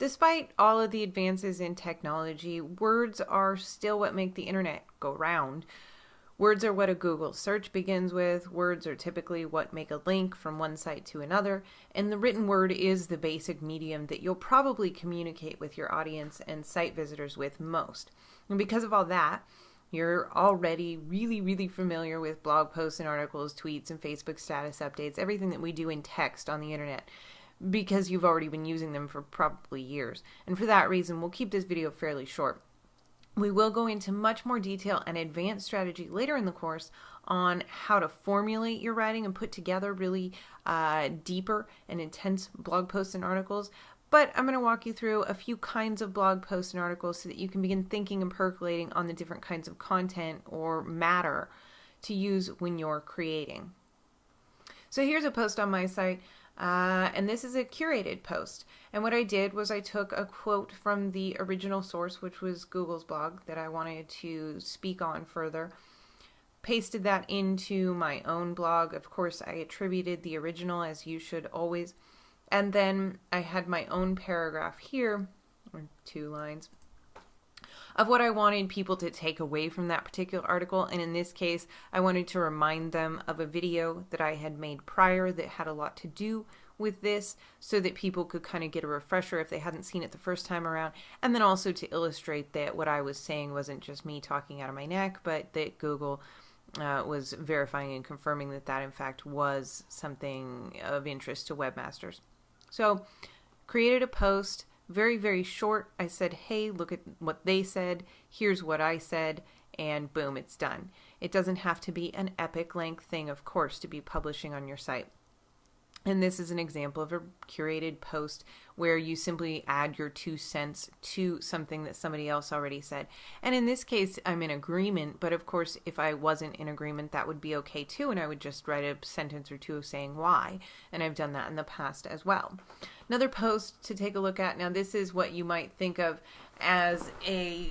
Despite all of the advances in technology, words are still what make the internet go round. Words are what a Google search begins with. Words are typically what make a link from one site to another. And the written word is the basic medium that you'll probably communicate with your audience and site visitors with most. And because of all that, you're already really familiar with blog posts and articles, tweets and Facebook status updates, everything that we do in text on the internet, because you've already been using them for probably years. And for that reason, we'll keep this video fairly short. We will go into much more detail and advanced strategy later in the course on how to formulate your writing and put together really deeper and intense blog posts and articles. But I'm going to walk you through a few kinds of blog posts and articles so that you can begin thinking and percolating on the different kinds of content or matter to use when you're creating. So here's a post on my site. And this is a curated post. And what I did was I took a quote from the original source, which was Google's blog, that I wanted to speak on further, pasted that into my own blog. Of course, I attributed the original, as you should always. And then I had my own paragraph here, or 2 lines, of what I wanted people to take away from that particular article. And in this case, I wanted to remind them of a video that I had made prior that had a lot to do with this, so that people could kind of get a refresher if they hadn't seen it the first time around. And then also to illustrate that what I was saying wasn't just me talking out of my neck, but that Google was verifying and confirming that that in fact was something of interest to webmasters. So created a post, very short. I said, hey, look at what they said, here's what I said, and boom, it's done. It doesn't have to be an epic length thing, of course, to be publishing on your site. And this is an example of a curated post where you simply add your 2 cents to something that somebody else already said. And in this case, I'm in agreement, but of course, if I wasn't in agreement, that would be okay too, and I would just write a sentence or 2 saying why. And I've done that in the past as well. Another post to take a look at. Now, this is what you might think of as a,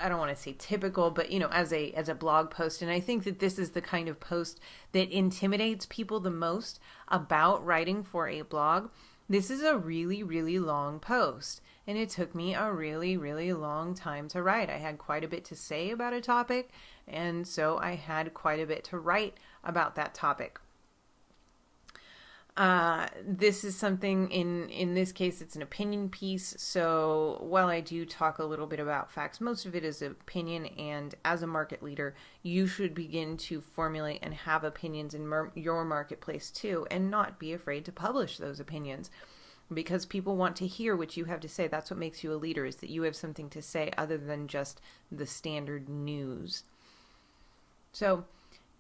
I don't want to say typical, but as a blog post. And I think that this is the kind of post that intimidates people the most about writing for a blog. This is a really long post, and it took me a really long time to write. I had quite a bit to say about a topic, and so I had quite a bit to write about that topic. This is something, in this case, it's an opinion piece. So while I do talk a little bit about facts, most of it is opinion. And as a market leader, you should begin to formulate and have opinions in your marketplace too, and not be afraid to publish those opinions, because people want to hear what you have to say. That's what makes you a leader, is that you have something to say other than just the standard news. So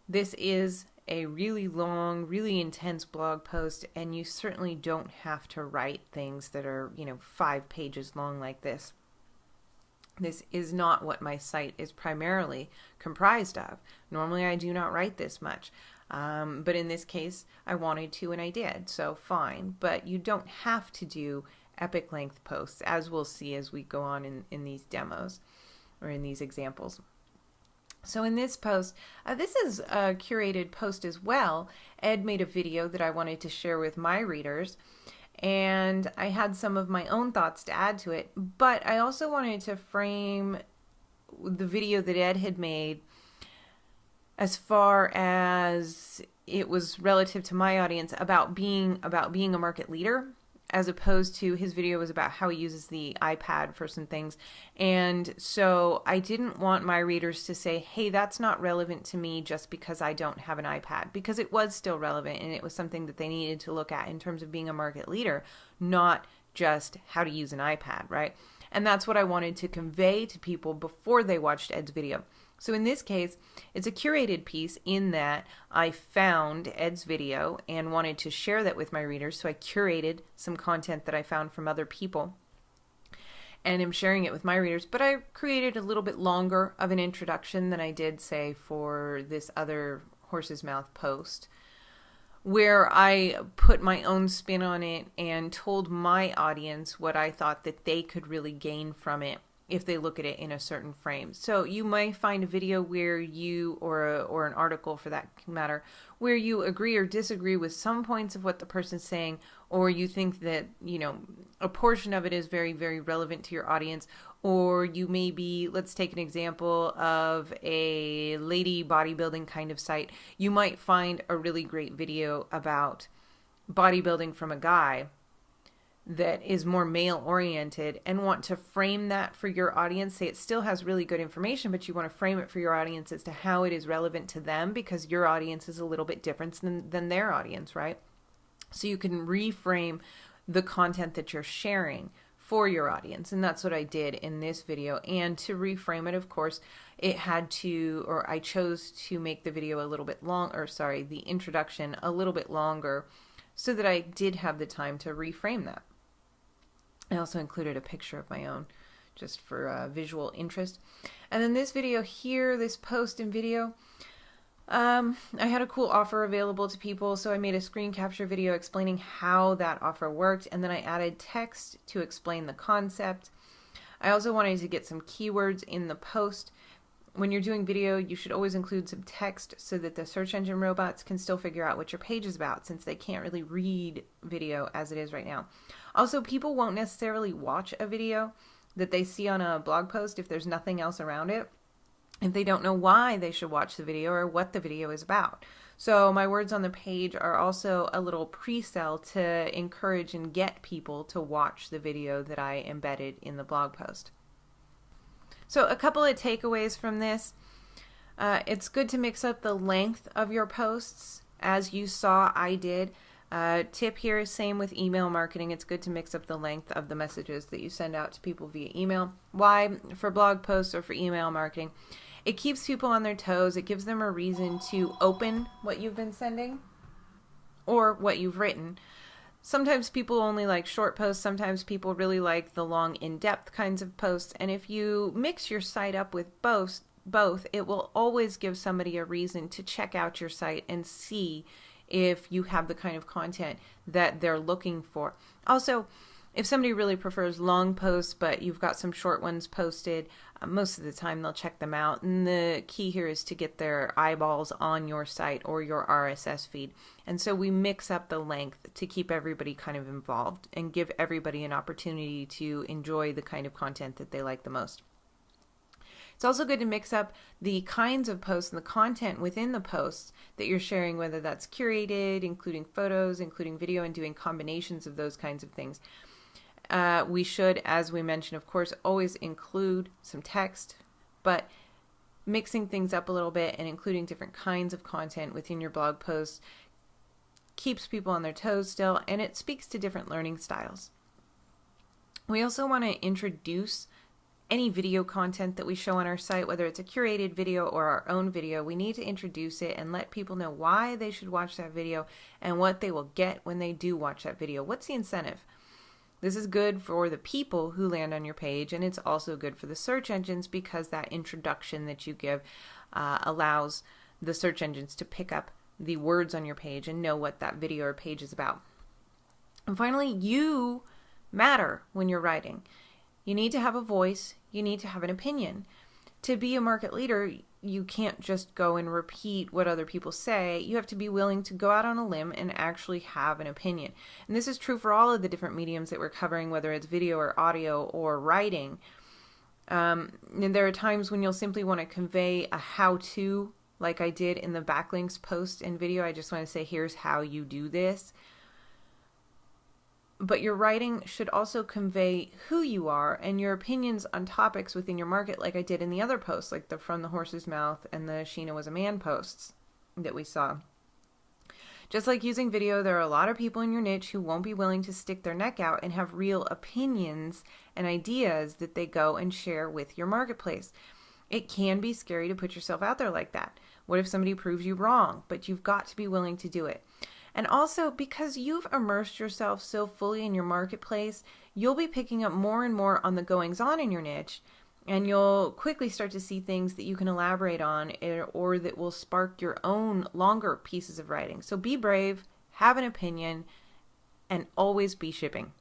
this is a really long, really intense blog post, and you certainly don't have to write things that are, 5 pages long like this. This is not what my site is primarily comprised of. Normally I do not write this much, but in this case I wanted to, and I did, so fine. But you don't have to do epic length posts, as we'll see as we go on in these demos or in these examples. So in this post, this is a curated post as well. Ed made a video that I wanted to share with my readers, and I had some of my own thoughts to add to it, but I also wanted to frame the video that Ed had made as far as it was relative to my audience about being a market leader, as opposed to his video was about how he uses the iPad for some things. And so I didn't want my readers to say, hey, that's not relevant to me just because I don't have an iPad, because it was still relevant, and it was something that they needed to look at in terms of being a market leader, not just how to use an iPad, right? And that's what I wanted to convey to people before they watched Ed's video. So in this case, it's a curated piece in that I found Ed's video and wanted to share that with my readers. So I curated some content that I found from other people and am sharing it with my readers. But I created a little bit longer of an introduction than I did, say, for this other Horse's Mouth post, where I put my own spin on it and told my audience what I thought that they could really gain from it if they look at it in a certain frame. So you might find a video where you, or an article for that matter, where you agree or disagree with some points of what the person's saying, or you think that, you know, a portion of it is very, very relevant to your audience, or you may be, let's take an example of a lady bodybuilding kind of site. You might find a really great video about bodybuilding from a guy that is more male oriented and want to frame that for your audience. Say it still has really good information, but you want to frame it for your audience as to how it is relevant to them, because your audience is a little bit different than their audience, right? So you can reframe the content that you're sharing for your audience. And that's what I did in this video. And to reframe it, of course, it had to, or I chose to make the video a little bit long, or sorry, the introduction a little bit longer, so that I did have the time to reframe that. I also included a picture of my own just for visual interest. And then this video here, this post and video, I had a cool offer available to people, so I made a screen capture video explaining how that offer worked, and then I added text to explain the concept. I also wanted to get some keywords in the post. When you're doing video, you should always include some text so that the search engine robots can still figure out what your page is about, since they can't really read video as it is right now. Also, people won't necessarily watch a video that they see on a blog post if there's nothing else around it, if they don't know why they should watch the video or what the video is about. So my words on the page are also a little pre-sell to encourage and get people to watch the video that I embedded in the blog post. So a couple of takeaways from this. It's good to mix up the length of your posts, as you saw I did. Tip here is same with email marketing. It's good to mix up the length of the messages that you send out to people via email. Why? For blog posts or for email marketing, it keeps people on their toes. It gives them a reason to open what you've been sending or what you've written. Sometimes people only like short posts. Sometimes people really like the long, in-depth kinds of posts. And if you mix your site up with both, it will always give somebody a reason to check out your site and see if you have the kind of content that they're looking for. Also, if somebody really prefers long posts, but you've got some short ones posted, most of the time they'll check them out. And the key here is to get their eyeballs on your site or your RSS feed. And so we mix up the length to keep everybody kind of involved and give everybody an opportunity to enjoy the kind of content that they like the most. It's also good to mix up the kinds of posts and the content within the posts that you're sharing, whether that's curated, including photos, including video, and doing combinations of those kinds of things. We should, as we mentioned, of course, always include some text, but mixing things up a little bit and including different kinds of content within your blog posts keeps people on their toes still, and it speaks to different learning styles. We also want to introduce any video content that we show on our site, whether it's a curated video or our own video. We need to introduce it and let people know why they should watch that video and what they will get when they do watch that video. What's the incentive? This is good for the people who land on your page, and it's also good for the search engines, because that introduction that you give allows the search engines to pick up the words on your page and know what that video or page is about. And finally, you matter when you're writing. You need to have a voice. You need to have an opinion. To be a market leader, you can't just go and repeat what other people say. You have to be willing to go out on a limb and actually have an opinion. And this is true for all of the different mediums that we're covering, whether it's video or audio or writing. And there are times when you'll simply want to convey a how-to, like I did in the backlinks post and video. I just want to say, here's how you do this. But your writing should also convey who you are and your opinions on topics within your market, like I did in the other posts, like the From the Horse's Mouth and the Sheena Was a Man posts that we saw. Just like using video, there are a lot of people in your niche who won't be willing to stick their neck out and have real opinions and ideas that they go and share with your marketplace. It can be scary to put yourself out there like that. What if somebody proves you wrong? But you've got to be willing to do it. And also, because you've immersed yourself so fully in your marketplace, you'll be picking up more and more on the goings-on in your niche, and you'll quickly start to see things that you can elaborate on or that will spark your own longer pieces of writing. So be brave, have an opinion, and always be shipping.